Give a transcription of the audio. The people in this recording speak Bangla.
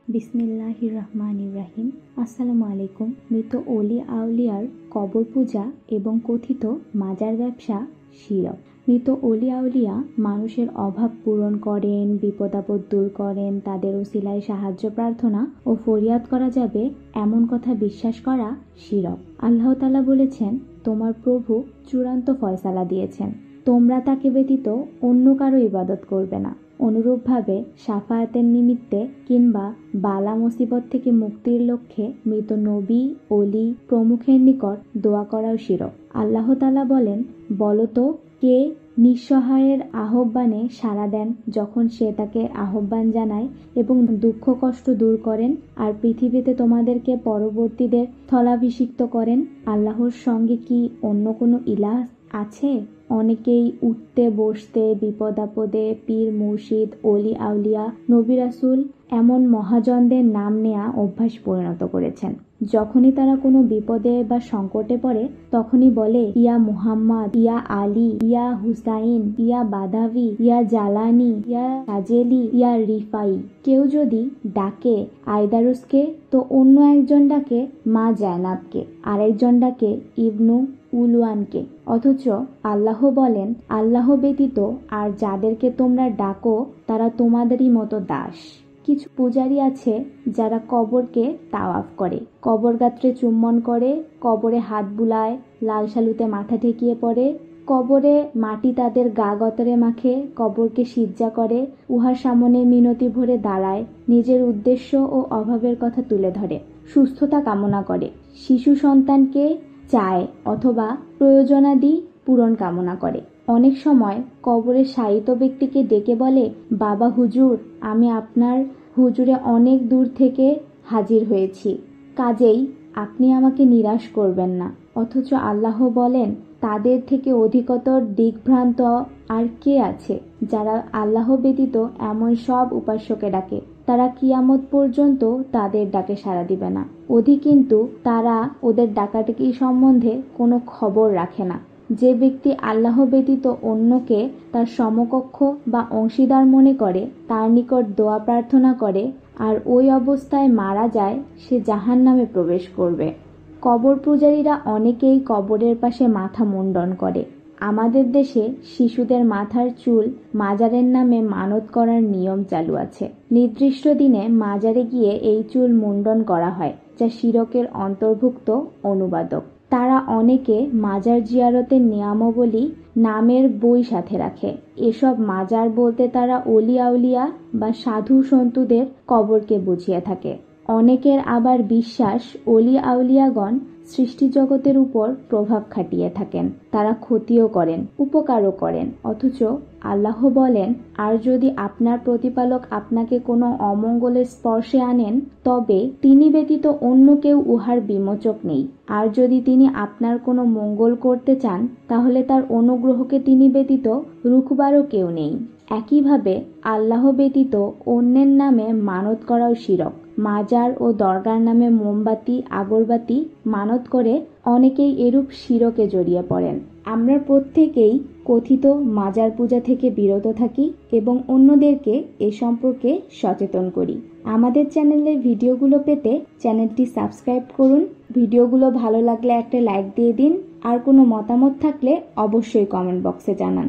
বিসমিল্লাহির রহমানির রহিম। আসসালামু আলাইকুম। মৃত অলি আউলিয়ার কবর পূজা এবং কথিত মাজার ব্যবসা শিরক। মৃত অলি আউলিয়া মানুষের অভাব পূরণ করেন, বিপদাপদ দূর করেন, তাদের ওসিলায় সাহায্য প্রার্থনা ও ফরিয়াদ করা যাবে এমন কথা বিশ্বাস করা শিরক। আল্লাহ তাআলা বলেছেন, তোমার প্রভু চূড়ান্ত ফয়সালা দিয়েছেন, তোমরা তাকে ব্যতীত অন্য কারো ইবাদত করবে না। অনুরূপভাবে শাফায়াতের নিমিত্তে কিংবা বালা মুসিবত থেকে মুক্তির লক্ষ্যে মৃত নবী, অলি প্রমুখের নিকট দোয়া করাও শিরক। আল্লাহ তাআলা বলেন, বলতো কে নিঃসহায়ের আহ্বানে সাড়া দেন যখন সে তাকে আহ্বান জানায় এবং দুঃখ কষ্ট দূর করেন আর পৃথিবীতে তোমাদেরকে পরবর্তীদের স্থলাভিষিক্ত করেন। আল্লাহর সঙ্গে কি অন্য কোনো ইলাহ আছে? অনেকেই উঠতে বসতে বিপদাপদে পীর মুর্শিদ, অলি আউলিয়া, নবী রাসূল এমন মহাজনদের নাম নেয়া অভ্যাস পরিণত করেছেন। যখনই তারা কোনো বিপদে বা সংকটে পড়ে তখনই বলে, ইয়া মুহাম্মদ, ইয়া আলী, ইয়া হুসাইন, ইয়া বাদাভি, ইয়া জালানি, ইয়া সাজেলি, ইয়া রিফাই। কেউ যদি ডাকে আয়দারুসকে তো অন্য একজন ডাকে মা জায়নাবকে, আরেকজন ডাকে ইবনু উলওয়ানকে। অথচ আল্লাহ বলেন, আল্লাহ ব্যতীত আর যাদেরকে তোমরা ডাকো তারা তোমাদেরই মতো দাস। কিছু পূজারী আছে যারা কবরকে তাওয়াফ করে, কবর গাত্রে চুম্বন করে, কবরে হাত বুলায়, লাল শালুতে মাথা ঠেকিয়ে পড়ে, কবরে মাটি তাদের গা গতরে মাখে, কবরকে সিজদা করে, উহার সামনে মিনতি ভরে দাঁড়ায়, নিজের উদ্দেশ্য ও অভাবের কথা তুলে ধরে, সুস্থতা কামনা করে, শিশু সন্তানকে চায় অথবা প্রয়োজনাদি পূরণ কামনা করে। অনেক সময় কবরে শায়িত ব্যক্তিকে ডেকে বলে, বাবা হুজুর, আমি আপনার হুজুরে অনেক দূর থেকে হাজির হয়েছি, কাজেই আপনি আমাকে নিরাশ করবেন না। অথচ আল্লাহ বলেন, তাদের থেকে অধিকতর দিকভ্রান্ত আর কে আছে যারা আল্লাহ ব্যতীত এমন সব উপাস্যকে ডাকে? তারা কিয়ামত পর্যন্ত তাদের ডাকে সাড়া দিবে না। কিন্তু তারা ওদের ডাকাডাকি সম্বন্ধে কোনো খবর রাখে না। যে ব্যক্তি আল্লাহ ব্যতীত অন্যকে তার সমকক্ষ বা অংশীদার মনে করে, তার নিকট দোয়া প্রার্থনা করে আর ওই অবস্থায় মারা যায়, সে জাহান্নামে প্রবেশ করবে। কবর পূজারীরা অনেকেই কবরের পাশে মাথা মুন্ডন করে। আমাদের দেশে শিশুদের মাথার চুল মাজারের নামে মানত করার নিয়ম চালু আছে। নির্দিষ্ট দিনে মাজারে গিয়ে এই চুল মুন্ডন করা হয়, যা শিরকের অন্তর্ভুক্ত অনুবাদক। তারা অনেকে মাজার জিয়ারতের নিয়মাবলী নামের বই সাথে রাখে। এসব মাজার বলতে তারা অলি আউলিয়া বা সাধু সন্তুদের কবরকে বুঝিয়ে থাকে। অনেকের আবার বিশ্বাস, অলি আউলিয়াগণ সৃষ্টি জগতের উপর প্রভাব খাটিয়ে থাকেন, তারা ক্ষতিও করেন, উপকারও করেন। অথচ আল্লাহ বলেন, আর যদি আপনার প্রতিপালক আপনাকে কোনো অমঙ্গলের স্পর্শে আনেন তবে তিনি ব্যতীত অন্য কেউ উহার বিমোচক নেই। আর যদি তিনি আপনার কোনো মঙ্গল করতে চান তাহলে তার অনুগ্রহকে তিনি ব্যতীত রুখবারও কেউ নেই। একইভাবে আল্লাহ ব্যতীত অন্যের নামে মানত করাও শিরক। মাজার ও দরগার নামে মোমবাতি, আগরবাতি মানত করে অনেকেই এরূপ শিরকে জড়িয়ে পড়েন। আমরা প্রত্যেকেই কথিত মাজার পূজা থেকে বিরত থাকি এবং অন্যদেরকে এ সম্পর্কে সচেতন করি। আমাদের চ্যানেলের ভিডিওগুলো পেতে চ্যানেলটি সাবস্ক্রাইব করুন। ভিডিওগুলো ভালো লাগলে একটা লাইক দিয়ে দিন। আর কোনো মতামত থাকলে অবশ্যই কমেন্ট বক্সে জানান।